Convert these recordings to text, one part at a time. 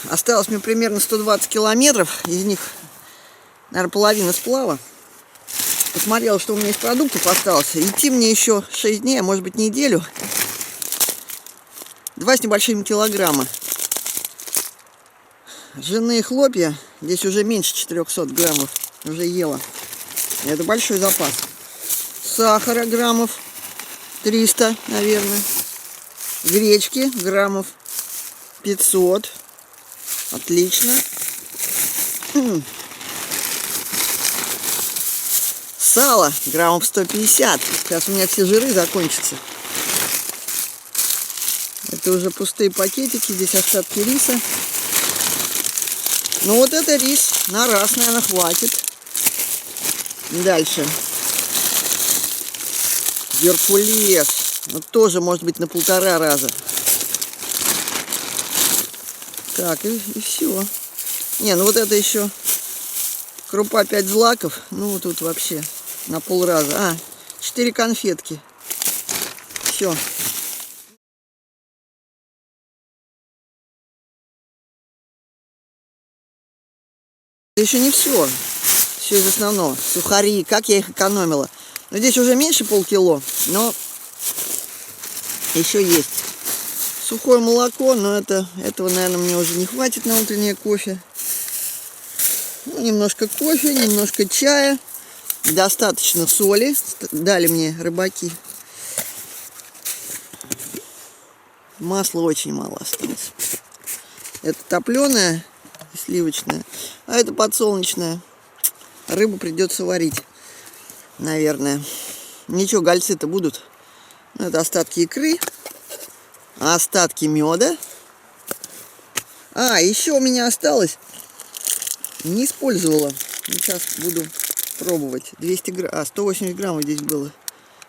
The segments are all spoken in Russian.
Осталось мне примерно 120 километров. Из них, наверное, половина сплава. Посмотрела, что у меня из продуктов осталось. Идти мне еще 6 дней, а может быть неделю. 2 с небольшими килограмма. Ржаные хлопья. Здесь уже меньше 400 граммов. Уже ела. Это большой запас. Сахара граммов 300, наверное. Гречки граммов 500. Отлично. Сало граммов 150. Сейчас у меня все жиры закончатся. Это уже пустые пакетики. Здесь остатки риса. Ну вот это рис. На раз, наверное, хватит. Дальше. Геркулес. Ну, тоже может быть на 1,5 раза. Так, и все. Не, ну вот это еще крупа 5 злаков. Ну, тут вообще на полраза. 4 конфетки. Все. Еще не все. Все из основного. Сухари. Как я их экономила. Но здесь уже меньше полкило. Но еще есть. Сухое молоко, но этого, наверное, мне уже не хватит на утреннее кофе. Ну, немножко кофе, немножко чая. Достаточно соли. Дали мне рыбаки. Масла очень мало осталось. Это топленое и сливочное. А это подсолнечное. Рыбу придется варить, наверное. Ничего, гольцы-то будут. Это остатки икры. Остатки меда. Еще у меня осталось. Не использовала. Сейчас буду пробовать. 180 граммов здесь было.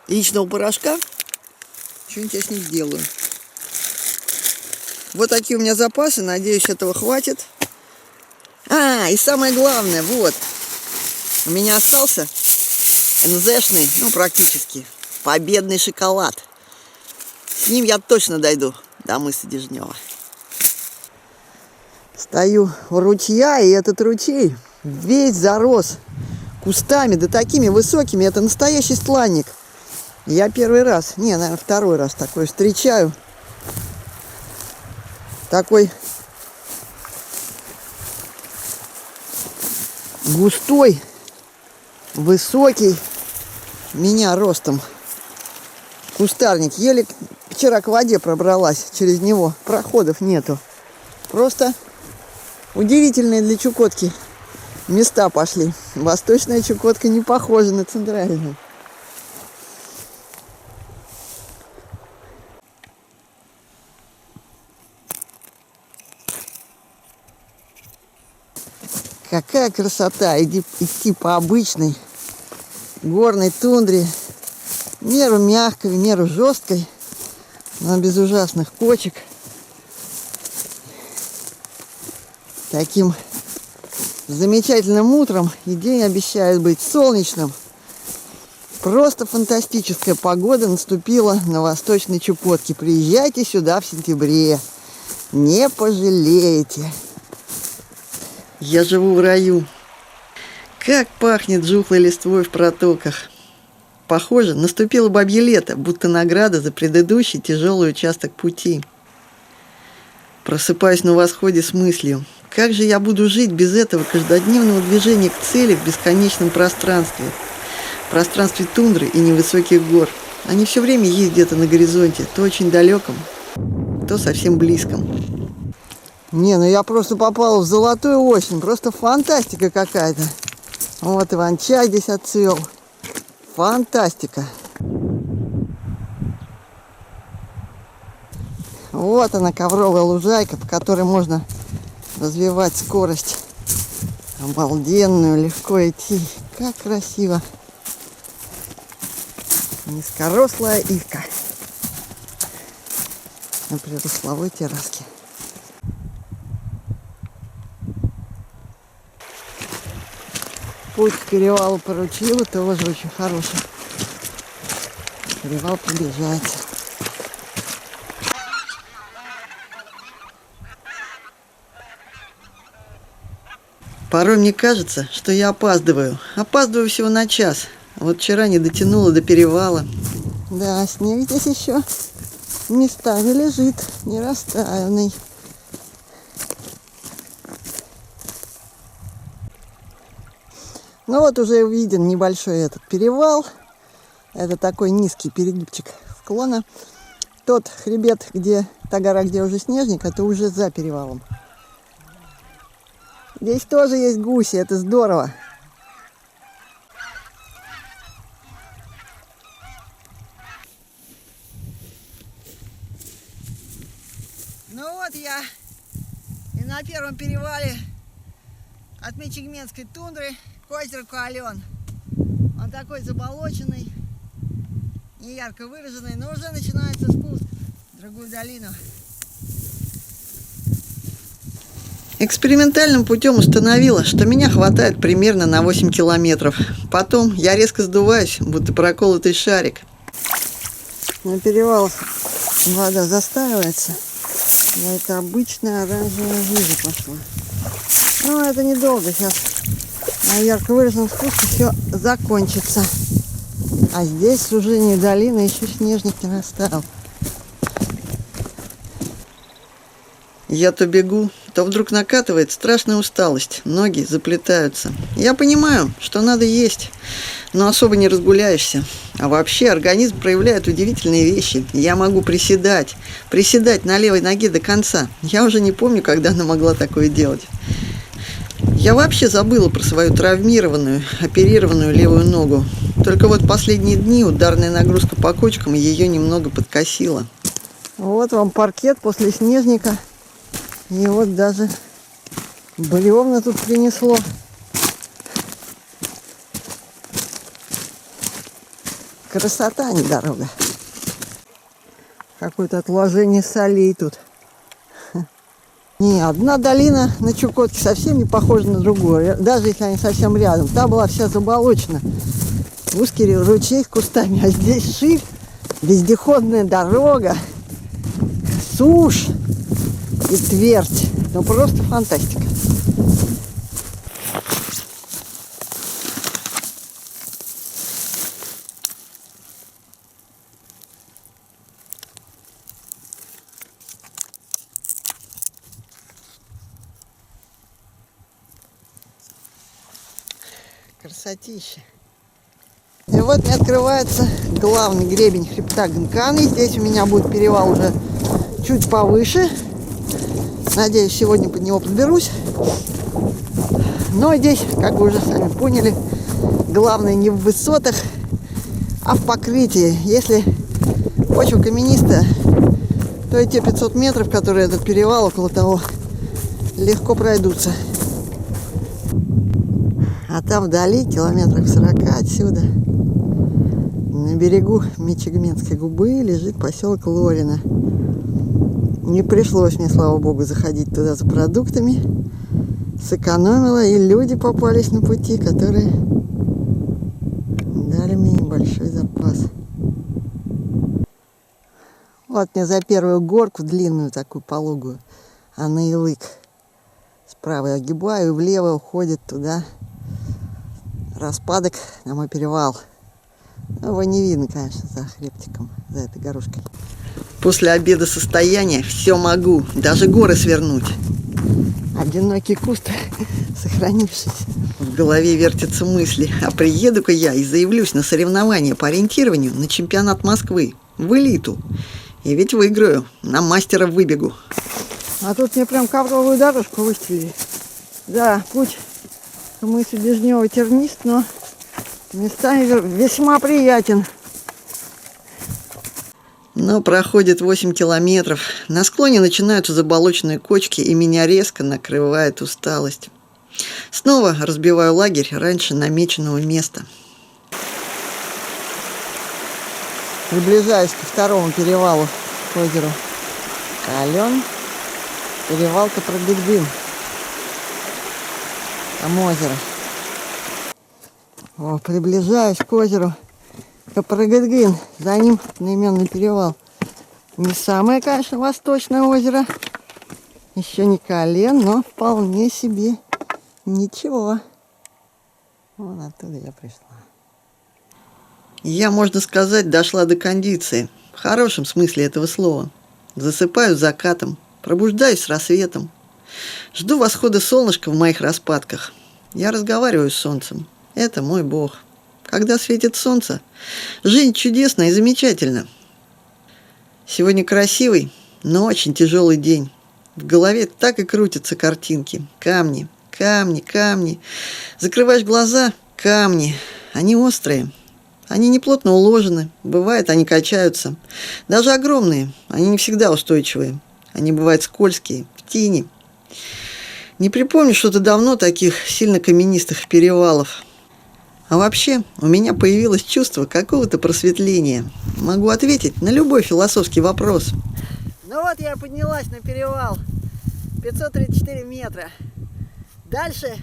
Яичного порошка. Что-нибудь я с ним сделаю. Вот такие у меня запасы. Надеюсь, этого хватит. И самое главное, вот. У меня остался НЗшный, практически, победный шоколад. С ним я точно дойду до мыса Дежнева. Стою у ручья, и этот ручей весь зарос кустами, да такими высокими. Это настоящий стланник. Я первый раз, наверное, второй раз такой встречаю. Такой густой, высокий, меня ростом кустарник. Еле вчера к воде пробралась через него. Проходов нету. Просто удивительные для Чукотки места пошли. Восточная Чукотка не похожа на центральную. Какая красота идти по обычной горной тундре. В меру мягкой, в меру жесткой, но без ужасных кочек. Таким замечательным утром, и день обещает быть солнечным. Просто фантастическая погода наступила на Восточной Чукотке. Приезжайте сюда в сентябре. Не пожалеете. Я живу в раю. Как пахнет жухлой листвой в протоках. Похоже, наступило бабье лето, будто награда за предыдущий тяжелый участок пути. Просыпаюсь на восходе с мыслью: как же я буду жить без этого каждодневного движения к цели в бесконечном пространстве? Пространстве тундры и невысоких гор. Они все время есть где-то на горизонте, то очень далеком, то совсем близком. Я просто попала в золотую осень. Просто фантастика какая-то. Вот иван-чай здесь отцвел. Фантастика. Вот она, ковровая лужайка, по которой можно развивать скорость обалденную, легко идти. Как красиво. Низкорослая ивка на приростловой терраске. Путь к перевалу Поручила тоже очень хороший. Перевал приближается. Порой мне кажется, что я опаздываю. Опаздываю всего на час. Вот вчера не дотянула до перевала. Да, снег здесь еще местами лежит, не растаянный. Ну вот уже виден небольшой этот перевал. Это такой низкий перегибчик склона. Тот хребет, где та гора, где уже снежник, это уже за перевалом. Здесь тоже есть гуси, это здорово. Ну вот я и на первом перевале от Мичигменской тундры к озеру Куален. Он такой заболоченный, не ярко выраженный, но уже начинается спуск в другую долину. Экспериментальным путем установила, что меня хватает примерно на 8 километров. Потом я резко сдуваюсь, будто проколотый шарик. На перевалах вода застаивается. Но это обычная оранжевая жижа пошла. Но это недолго. Сейчас на ярко выраженном спуске все закончится. А здесь в сужении долины еще снежник не растаял. Я то бегу, то вдруг накатывает страшная усталость, ноги заплетаются. Я понимаю, что надо есть, но особо не разгуляешься. А вообще организм проявляет удивительные вещи. Я могу приседать на левой ноге до конца. Я уже не помню, когда она могла такое делать. Я вообще забыла про свою травмированную, оперированную левую ногу. Только вот последние дни ударная нагрузка по кочкам ее немного подкосила. Вот вам паркет после снежника. И вот даже бревна тут принесло. Красота, а не дорога. Какое-то отложение солей тут. Не, одна долина на Чукотке совсем не похожа на другую. Даже если они совсем рядом. Та была вся заболочена. Узкий ручей с кустами. А здесь ширь, вездеходная дорога, сушь и твердь. Ну просто фантастика. Красотища. И вот мне открывается главный гребень хребта Гынканы. Здесь у меня будет перевал уже чуть повыше. Надеюсь, сегодня под него подберусь. Но здесь, как вы уже сами поняли, главное не в высотах, а в покрытии. Если почва каменистая, то и те 500 метров, которые этот перевал, около того, легко пройдутся. А там вдали, километрах 40 отсюда, на берегу Мичигменской губы, лежит поселок Лорино. Не пришлось мне, слава богу, заходить туда за продуктами. Сэкономила, и люди попались на пути, которые дали мне небольшой запас. Вот мне за первую горку, длинную такую пологую, а на Илык. Справа я огибаю, и влево уходит туда распадок на мой перевал. Его не видно, конечно, за хребтиком, за этой горушкой. После обеда состояние все могу, даже горы свернуть. Одинокий куст, сохранившийся. В голове вертятся мысли, а приеду-ка я и заявлюсь на соревнования по ориентированию на чемпионат Москвы, в элиту. И ведь выиграю, на мастера выбегу. А тут мне прям ковровую дорожку выстелили. Да, путь к мысу Бежнева тернист, но местами весьма приятен. Но проходит 8 километров. На склоне начинаются заболоченные кочки, и меня резко накрывает усталость. Снова разбиваю лагерь раньше намеченного места. Приближаюсь ко второму перевалу к озеру Куален. Перевал Капрагыдгын. Там озеро. О, приближаюсь к озеру Капрагыдгын. За ним одноименный перевал. Не самое, конечно, восточное озеро. Еще не Куален, но вполне себе ничего. Вон оттуда я пришла. Я, можно сказать, дошла до кондиции. В хорошем смысле этого слова. Засыпаю закатом, пробуждаюсь с рассветом. Жду восхода солнышка в моих распадках. Я разговариваю с солнцем. Это мой Бог. Когда светит солнце, жизнь чудесна и замечательна. Сегодня красивый, но очень тяжелый день. В голове так и крутятся картинки. Камни, камни, камни. Закрываешь глаза – камни. Они острые. Они неплотно уложены. Бывает, они качаются. Даже огромные. Они не всегда устойчивые. Они бывают скользкие, в тени. Не припомню что-то давно таких сильно каменистых перевалов. А вообще, у меня появилось чувство какого-то просветления. Могу ответить на любой философский вопрос. Ну вот я поднялась на перевал. 534 метра. Дальше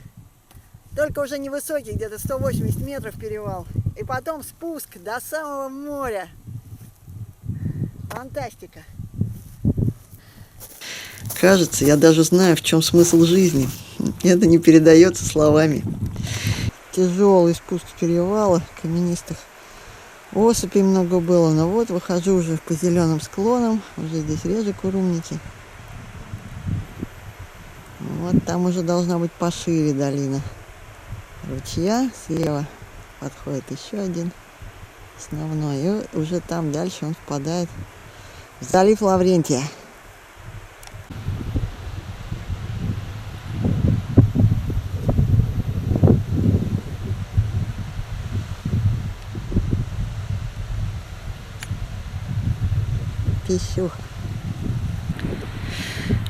только уже невысокий, где-то 180 метров перевал. И потом спуск до самого моря. Фантастика. Кажется, я даже знаю, в чем смысл жизни. Это не передается словами. Тяжелый спуск перевала, каменистых осыпей много было. Но вот выхожу уже по зеленым склонам. Уже здесь реже курумники. Вот там уже должна быть пошире долина ручья. Слева подходит еще один основной. И уже там дальше он впадает в залив Лаврентия. Пищуха.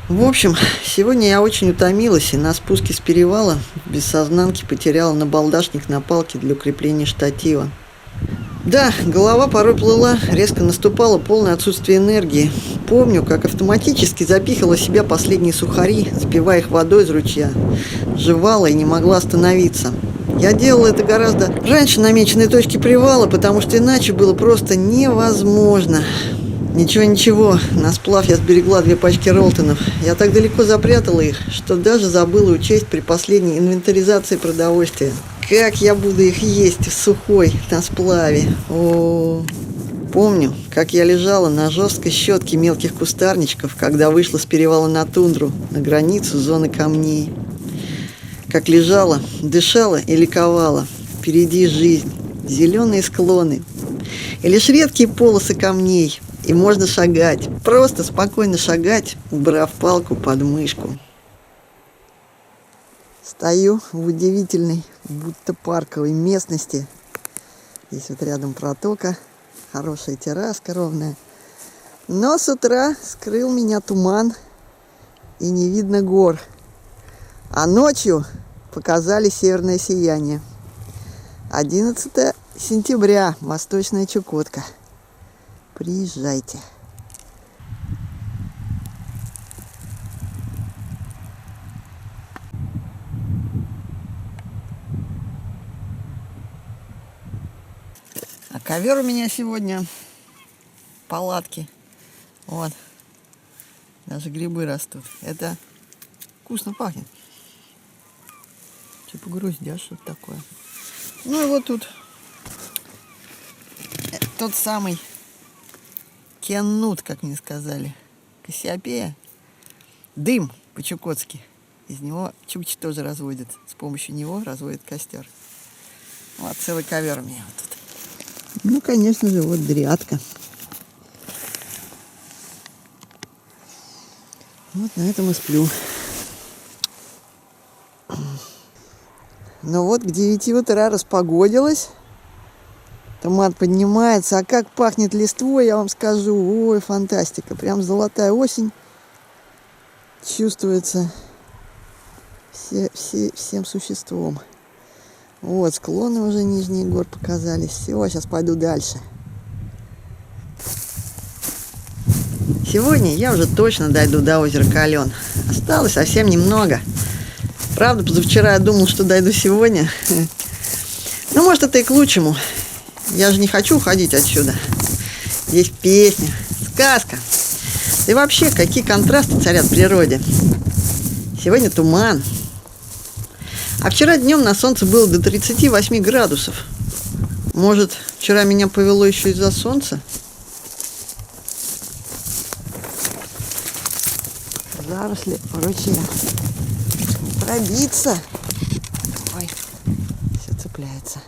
В общем, сегодня я очень утомилась и на спуске с перевала без сознанки потеряла набалдашник на палке для укрепления штатива. Да, голова порой плыла, резко наступало полное отсутствие энергии. Помню, как автоматически запихала в себя последние сухари, запивая их водой из ручья. Жевала и не могла остановиться. Я делала это гораздо раньше намеченной точки привала, потому что иначе было просто невозможно. Ничего, на сплав я сберегла 2 пачки Ролтонов. Я так далеко запрятала их, что даже забыла учесть при последней инвентаризации продовольствия. Как я буду их есть сухой на сплаве? Помню, как я лежала на жесткой щетке мелких кустарничков, когда вышла с перевала на тундру, на границу зоны камней. Как лежала, дышала и ликовала. Впереди жизнь, зеленые склоны и лишь редкие полосы камней. И можно шагать, просто спокойно шагать, убрав палку под мышку. Стою в удивительной, будто парковой местности. Здесь вот рядом протока, хорошая терраска ровная. Но с утра скрыл меня туман и не видно гор. А ночью показали северное сияние. 11 сентября, Восточная Чукотка. Приезжайте. А ковер у меня сегодня палатки. Вот. Даже грибы растут. Это вкусно пахнет. Типа груздя, что-то такое. Ну и вот тут тот самый кианут, как мне сказали. Кассиопея. Дым по-чукотски. Из него чукчи тоже разводят. С помощью него разводят костер. Вот целый ковер у меня вот тут. Ну, конечно же, вот дрядка. Вот на этом и сплю. Но вот к 9 утра распогодилось. Туман поднимается. А как пахнет листвой, я вам скажу. Ой, фантастика. Прям золотая осень. Чувствуется всем существом. Вот, склоны уже нижние гор показались. Все, сейчас пойду дальше. Сегодня я уже точно дойду до озера Кален. Осталось совсем немного. Правда, позавчера я думал, что дойду сегодня. Ну, может, это и к лучшему. Я же не хочу уходить отсюда. Здесь песня, сказка. Да и вообще, какие контрасты царят в природе. Сегодня туман. А вчера днем на солнце было до 38 градусов. Может, вчера меня повело еще из-за солнца? Заросли ручья. Пробиться. Ой, все цепляется.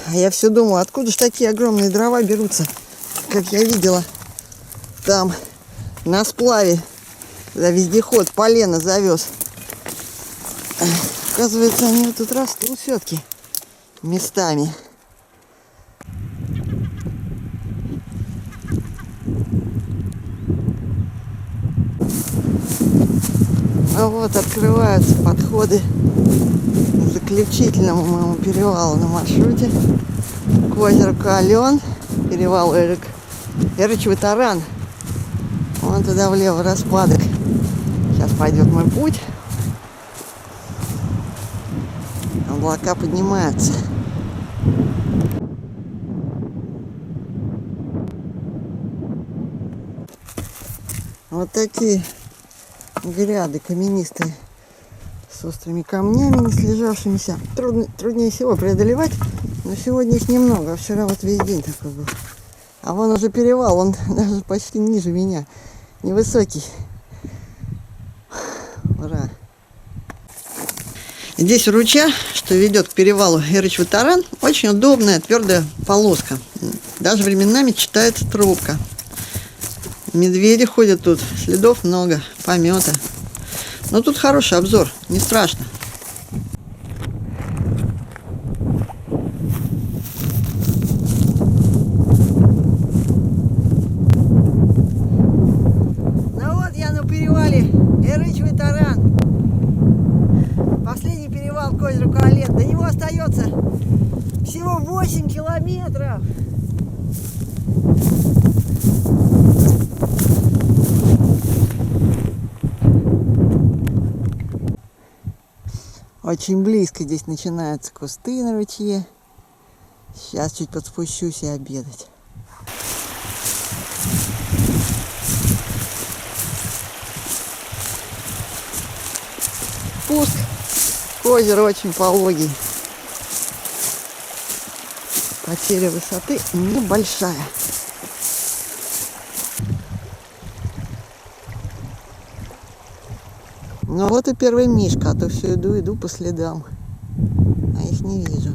А я все думала, откуда же такие огромные дрова берутся, как я видела там на сплаве, когда вездеход полено завез. Оказывается, они вот тут растут все-таки местами. А вот открываются подходы к заключительному моему перевалу на маршруте к озеру Кален, перевал Эрычевый Таран. Вон туда влево распадок. Сейчас пойдет мой путь. Облака поднимаются. Вот такие гряды каменистые с острыми камнями, не слежавшимися. Труднее всего преодолевать, но сегодня их немного, а вчера вот весь день такой был. А вон уже перевал, он даже почти ниже меня, невысокий. Ура! Здесь у ручья, что ведет к перевалу Эрычевый Таран, очень удобная твердая полоска. Даже временами читается тропка. Медведи ходят тут, следов много, помета. Но тут хороший обзор, не страшно. Ну вот я на перевале Эрычевый Таран. Последний перевал к озеру Кален. До него остается всего 8 километров. Очень близко здесь начинаются кусты на ручье. Сейчас чуть подспущусь и обедать. Спуск к озеру очень пологий. Потеря высоты небольшая. Ну вот и первый мишка, а то все иду по следам, а их не вижу.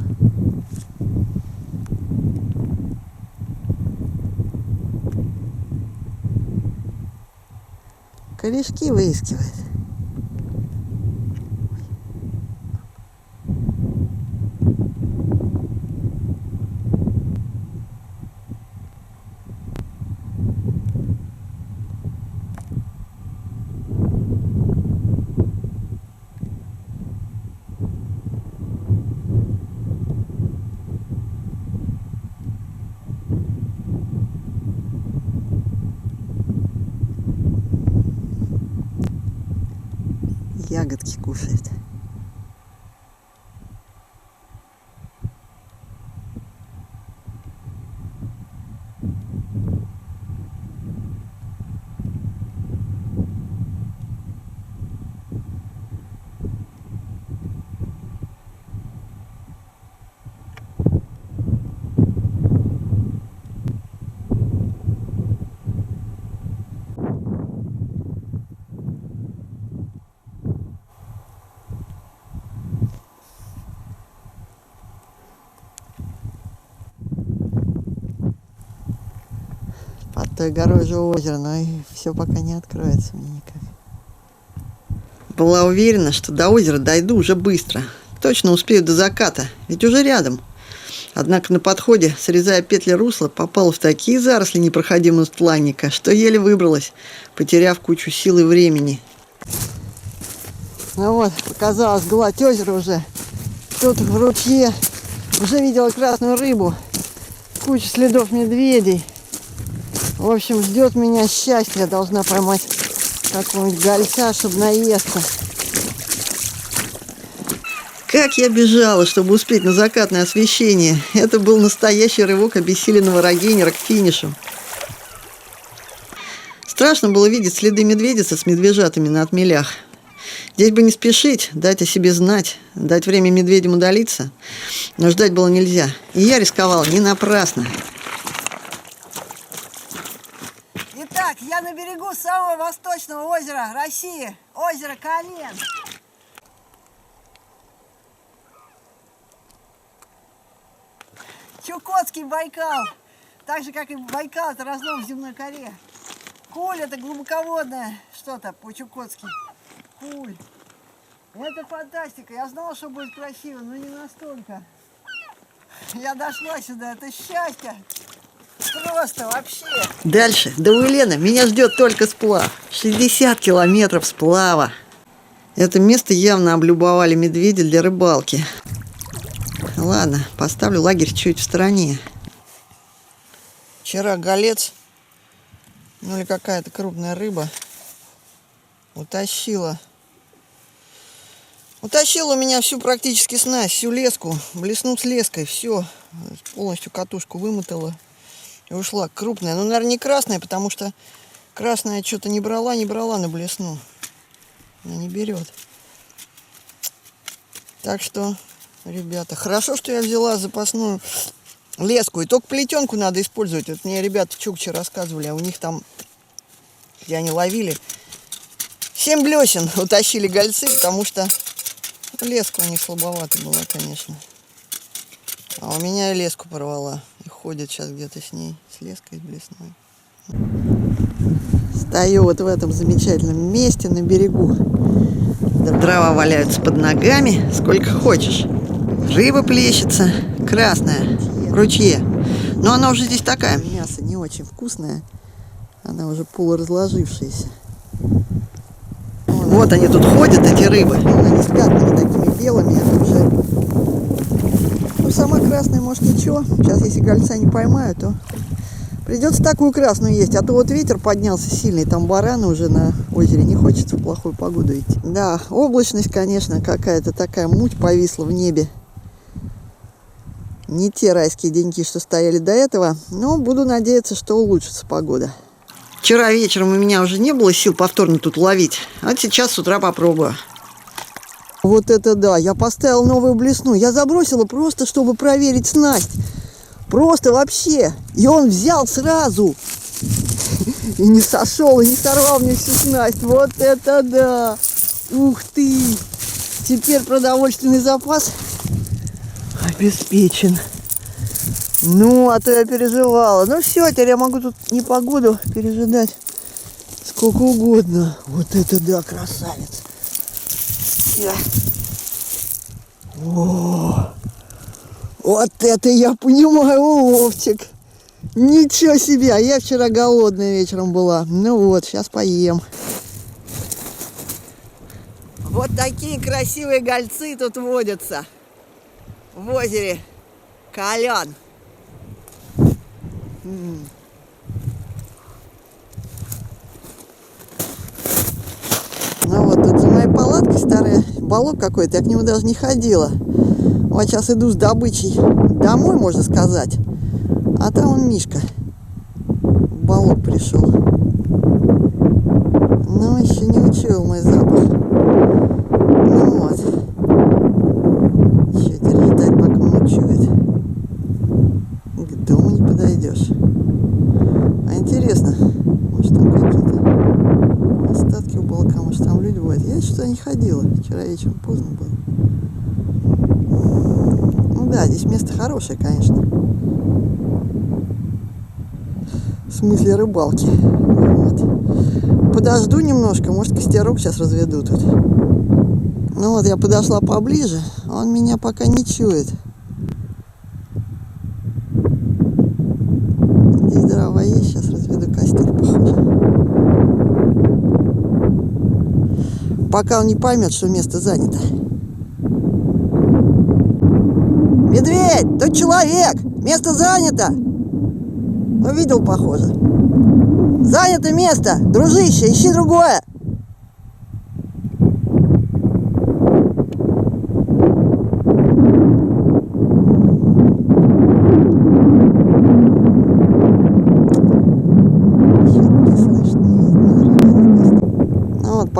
Корешки выискивает. Ягодки кушает. Под той горой же озеро, но и все пока не откроется мне никак. Была уверена, что до озера дойду уже быстро. Точно успею до заката, ведь уже рядом. Однако на подходе, срезая петли русла, попала в такие заросли непроходимого стланника, что еле выбралась, потеряв кучу сил и времени. Ну вот, показалась гладь озера уже. Тут в ручье уже видела красную рыбу, кучу следов медведей. В общем, ждет меня счастье. Я должна поймать какого-нибудь гольца, чтобы наесться. Как я бежала, чтобы успеть на закатное освещение. Это был настоящий рывок обессиленного рогенера к финишу. Страшно было видеть следы медведицы с медвежатами на отмелях. Здесь бы не спешить, дать о себе знать, дать время медведям удалиться. Но ждать было нельзя. И я рисковал не напрасно. Итак, я на берегу самого восточного озера России, озеро Колен. Чукотский Байкал, так же как и Байкал, это разлом в земной коре. Куль — это глубоководное что-то по-чукотски. Куль. Это фантастика. Я знала, что будет красиво, но не настолько. Я дошла сюда, это счастье. Просто вообще. Дальше, до Уйлена, меня ждет только сплав. 60 километров сплава. Это место явно облюбовали медведи для рыбалки. Ладно, поставлю лагерь чуть в стороне. Вчера голец, ну или какая-то крупная рыба, утащила у меня всю практически снасть, всю леску. Блеснул с леской, все, полностью катушку вымотала и ушла. Крупная, ну, наверное, не красная, потому что красная что-то не брала на блесну. Она не берет. Так что, ребята, хорошо, что я взяла запасную леску. И только плетенку надо использовать. Вот мне ребята в Чукче рассказывали, а у них там, где они ловили, 7 блесен утащили гольцы, потому что леска у них слабовата была, конечно. А у меня и леску порвала. И ходят сейчас где-то с ней, с леской, с блесной. Стою вот в этом замечательном месте на берегу. Дрова валяются под ногами, сколько хочешь. Рыба плещется, красная, в ручье. Но она уже здесь такая. Мясо не очень вкусное. Она уже полуразложившаяся. Вот они тут ходят, эти рыбы. Они с пятнами такими белыми. Уже... Ну, сама красная, может, ничего. Сейчас, если гольца не поймаю, то придется такую красную есть. А то вот ветер поднялся сильный. Там бараны уже на озере. Не хочется в плохую погоду идти. Да, облачность, конечно, какая-то такая муть повисла в небе. Не те райские деньки, что стояли до этого. Но буду надеяться, что улучшится погода. Вчера вечером у меня уже не было сил повторно тут ловить. А сейчас с утра попробую. Вот это да! Я поставил новую блесну. Я забросила просто, чтобы проверить снасть. Просто вообще. И он взял сразу. И не сошел, и не сорвал мне всю снасть. Вот это да! Ух ты! Теперь продовольственный запас обеспечен. Ну, а то я переживала. Ну все, теперь я могу тут непогоду пережидать сколько угодно. Вот это да, красавец. О, вот это я понимаю, уловчик. Ничего себе, а я вчера голодная вечером была. Ну вот, сейчас поем. Вот такие красивые гольцы тут водятся в озере Колен. Ну вот тут за моей палаткой старый балок какой-то, я к нему даже не ходила. Вот сейчас иду с добычей домой, можно сказать. А там он Мишка. В балок пришел. Но еще не учуял мой запах. Ну вот. Еще теперь ждать, пока он учует. К дому не подойдешь. А интересно, может там какие-то остатки у балка, может там люди бывают. Я что-то не ходила. Вчера вечером поздно было. Ну да, здесь место хорошее, конечно. В смысле рыбалки. Вот. Подожду немножко, может костерок сейчас разведу тут. Ну вот я подошла поближе, он меня пока не чует. Здесь дрова есть, сейчас разведу костер, похоже. Пока он не поймет, что место занято. Медведь, тут человек, место занято. Увидел, похоже. Занято место, дружище, ищи другое.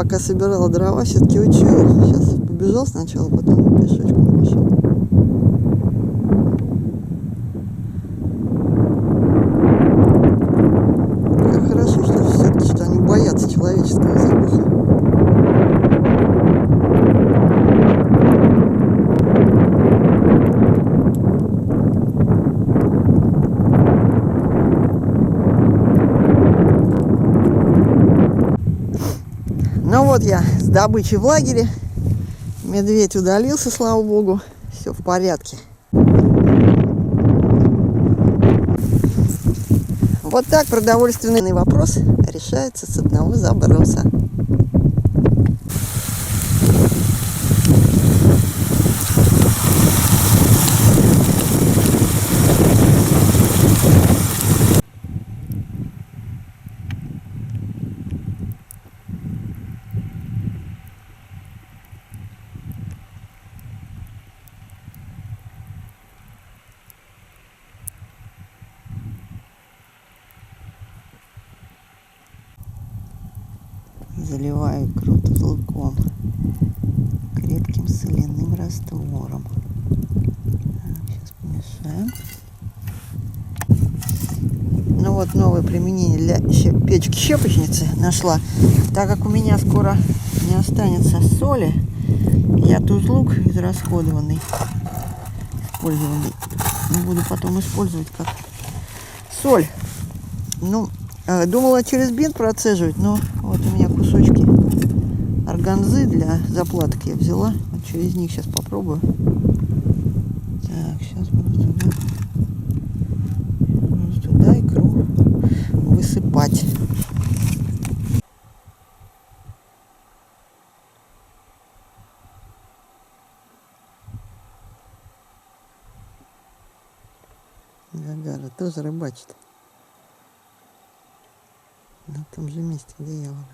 пока собирала дрова, все-таки учуял. Сейчас побежал сначала, потом пешочком пошел. Как хорошо, что все-таки что они боятся человеческого запаха. Ну вот я с добычей в лагере. Медведь удалился, слава богу. Все в порядке. Вот так продовольственный вопрос решается с одного заброса. Заливаю икру тузлыком, крепким соляным раствором. Сейчас помешаем. Ну вот новое применение для печки-щепочницы нашла. Так как у меня скоро не останется соли, я тузлук израсходованный, использованный, буду потом использовать как соль. Ну, думала через бинт процеживать, но вот у меня кусочки органзы для заплаток я взяла. Вот через них сейчас попробую. Так, сейчас буду туда икру высыпать. Гагара тоже рыбачит. На том же месте, где я ловлю.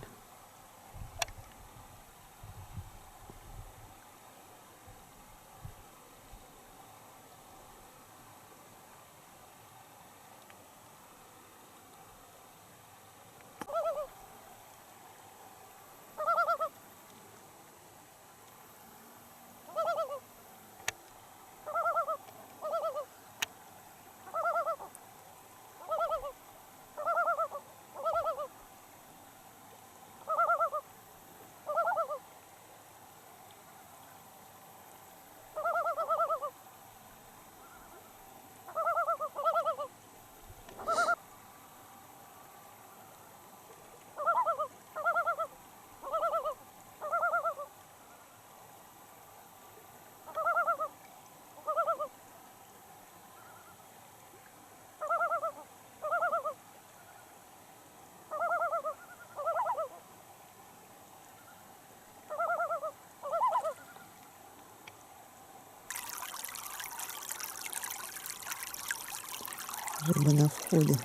Рыба на входе.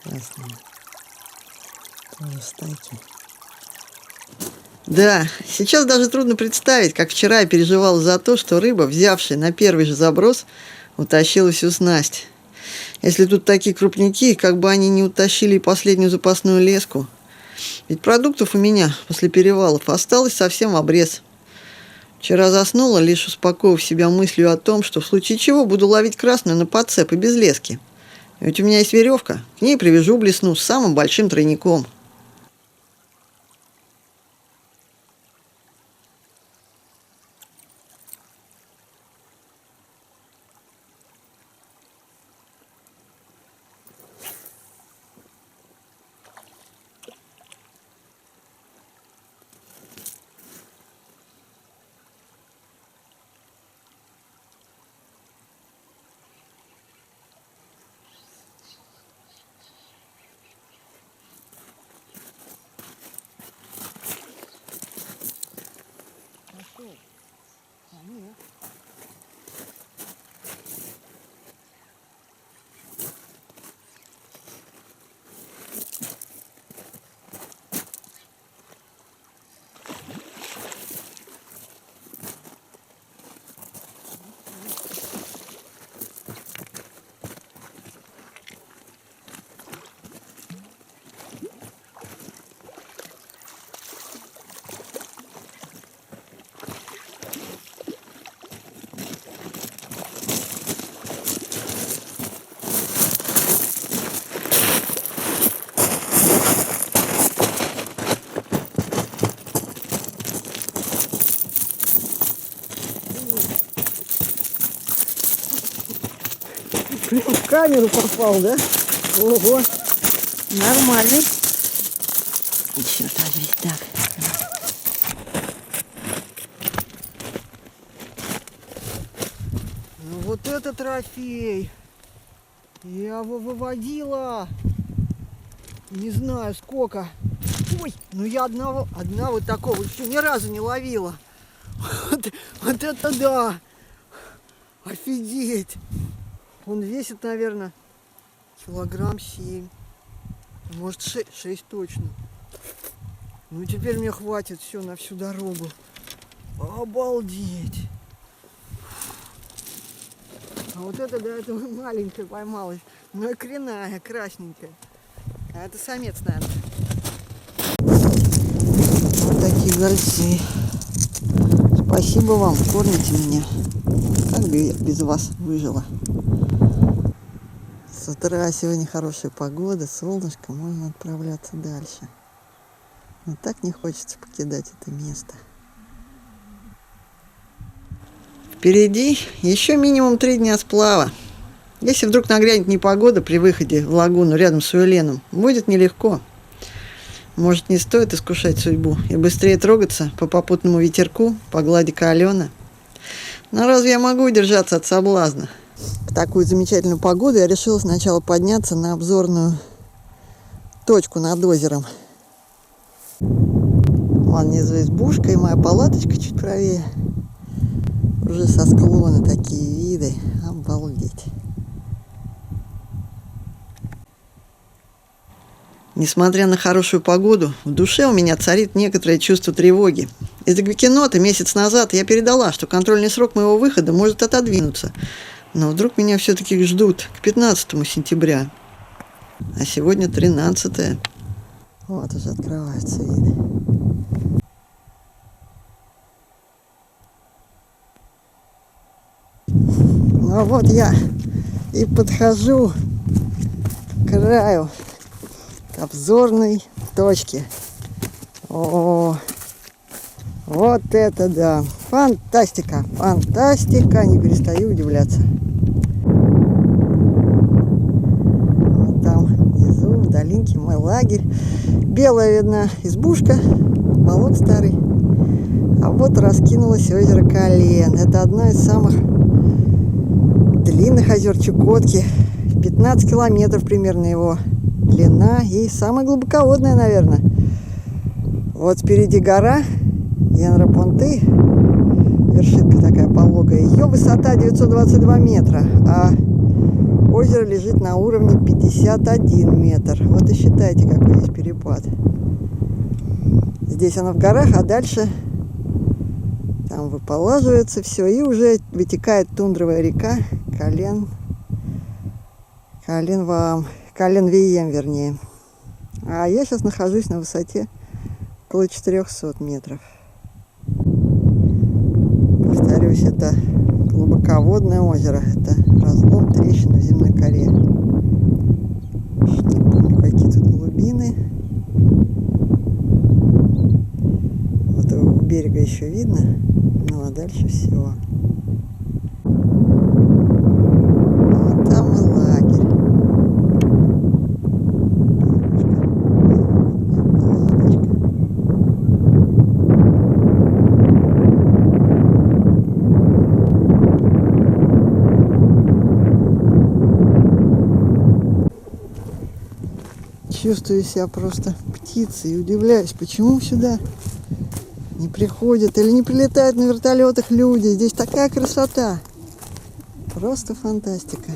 Красная. Тоже стайки. Да, сейчас даже трудно представить, как вчера я переживала за то, что рыба, взявшая на первый же заброс, утащила всю снасть. Если тут такие крупники, как бы они не утащили и последнюю запасную леску. Ведь продуктов у меня после перевалов осталось совсем в обрез. Вчера заснула, лишь успокоив себя мыслью о том, что в случае чего буду ловить красную на подцеп и без лески. Ведь у меня есть веревка, к ней привяжу блесну с самым большим тройником. Прям в камеру попал, да? Ого, нормальный. Черт возьми, так. Ну вот это трофей. Я его выводила. Не знаю сколько. Ой, ну я одного вот такого еще ни разу не ловила. Вот это да! Офигеть! Он весит, наверное, килограмм 7. Может 6 точно. Ну теперь мне хватит все на всю дорогу. Обалдеть! А вот это, да, это маленькая поймалась. Но икряная, красненькая. А это самец, наверное. Вот такие гольцы. Спасибо вам, кормите меня. Как бы я без вас выжила. С утра сегодня хорошая погода, солнышко, можно отправляться дальше. Но так не хочется покидать это место. Впереди еще минимум 3 дня сплава. Если вдруг нагрянет непогода при выходе в лагуну рядом с Уэленом, будет нелегко. Может, не стоит искушать судьбу и быстрее трогаться по попутному ветерку, по глади Алена? Но разве я могу удержаться от соблазна? В такую замечательную погоду я решила сначала подняться на обзорную точку над озером. Вон внизу избушка и моя палаточка чуть правее. Уже со склона такие виды. Обалдеть. Несмотря на хорошую погоду, в душе у меня царит некоторое чувство тревоги. Из Эквикенота месяц назад я передала, что контрольный срок моего выхода может отодвинуться. Но вдруг меня все-таки ждут к 15 сентября. А сегодня 13. Вот уже открываются виды. Ну а вот я и подхожу к краю, к обзорной точке. О, вот это да! Фантастика! Фантастика! Не перестаю удивляться. Вот там внизу, в долинке, мой лагерь. Белая видна избушка, балок старый. А вот раскинулось озеро Ален. Это одно из самых длинных озер Чукотки. 15 километров примерно его длина. И самое глубоководное, наверное. Вот спереди гора Янрапонты. Вершинка такая пологая. Ее высота 922 метра. А озеро лежит на уровне 51 метр. Вот и считайте, какой есть перепад. Здесь оно в горах, а дальше там выполаживается все. И уже вытекает тундровая река Кален-Вием, вернее. А я сейчас нахожусь на высоте около 400 метров. Повторюсь, это глубоководное озеро. Это разлом, трещина в земной коре. Не помню, какие тут глубины. Вот у берега еще видно. Ну а дальше все. Вот там и лагерь. Чувствую себя просто птицей и удивляюсь, почему сюда не приходят или не прилетают на вертолетах люди. Здесь такая красота. Просто фантастика.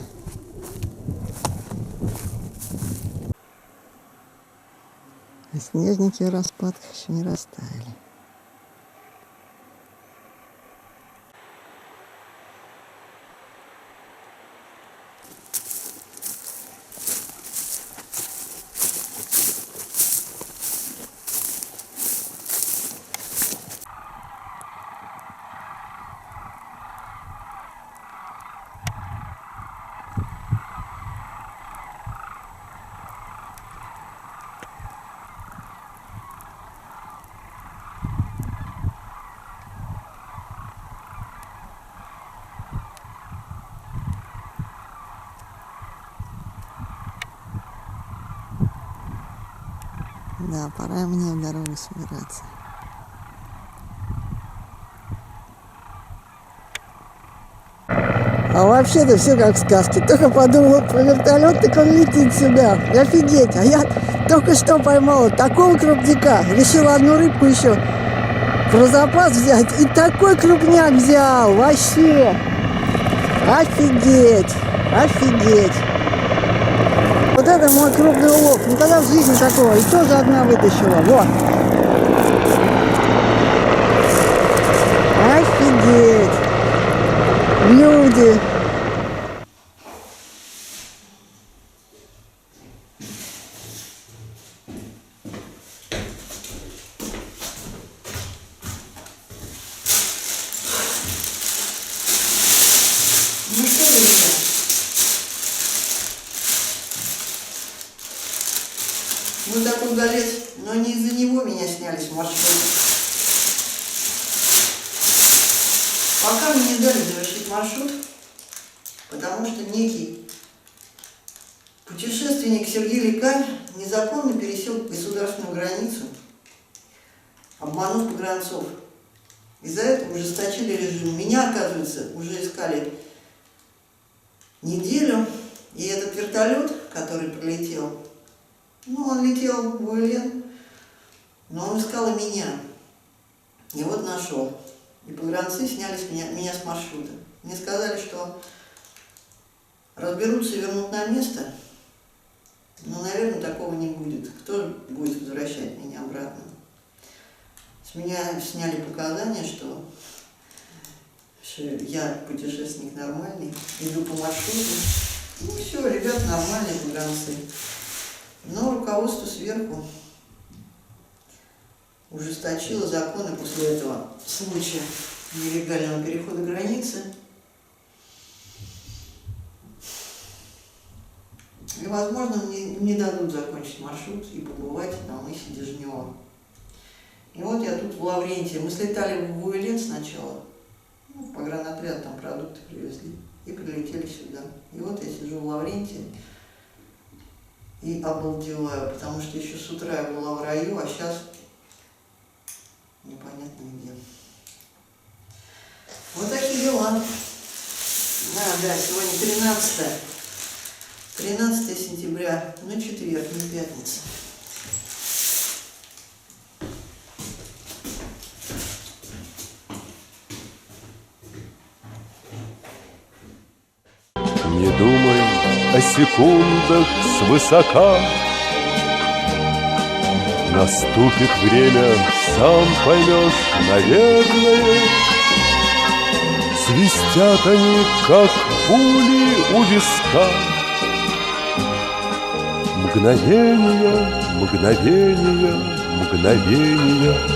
А снежники в распадках еще не растаяли. Да, пора мне в дорогу собираться. А вообще-то все как в сказке. Только подумал про вертолет, так он летит сюда. Офигеть. А я только что поймала такого крупника. Решила одну рыбку еще про запас взять. И такой крупняк взял. Вообще. Офигеть. Офигеть. Вот это мой крупный улов. Никогда в жизни такого. И тоже одна вытащила. Вот. Офигеть. Люди. Ну что, друзья, вот такой удалец, но не из-за него меня сняли с маршрута. Пока мне не дали завершить маршрут, потому что некий путешественник Сергей Лекарь незаконно пересел государственную границу, обманув погранцов. Из-за этого ужесточили режим. Меня, оказывается, уже искали неделю, и этот вертолет, который прилетел, ну, он летел в УЛН, но он искал и меня. И вот нашел. И погранцы сняли меня с маршрута. Мне сказали, что разберутся и вернут на место, но, наверное, такого не будет. Кто будет возвращать меня обратно? С меня сняли показания, что я путешественник нормальный, иду по маршруту. Ну все, ребят, нормальные погранцы. Но руководство сверху ужесточило законы после этого случая нелегального перехода границы. И, возможно, мне не дадут закончить маршрут и побывать на мысе Дежнева. И вот я тут в Лаврентии. Мы слетали в УЛН сначала, ну, в погранотряд, там продукты привезли, и прилетели сюда. И вот я сижу в Лаврентии и обалдеваю, потому что еще с утра я была в раю, а сейчас непонятно где. Вот такие дела. Да, сегодня 13 сентября, ну, четверг, не пятница. Не думай о секундах свысока, наступит время, сам поймешь, наверное. Свистят они, как пули у виска. Мгновения, мгновения, мгновения.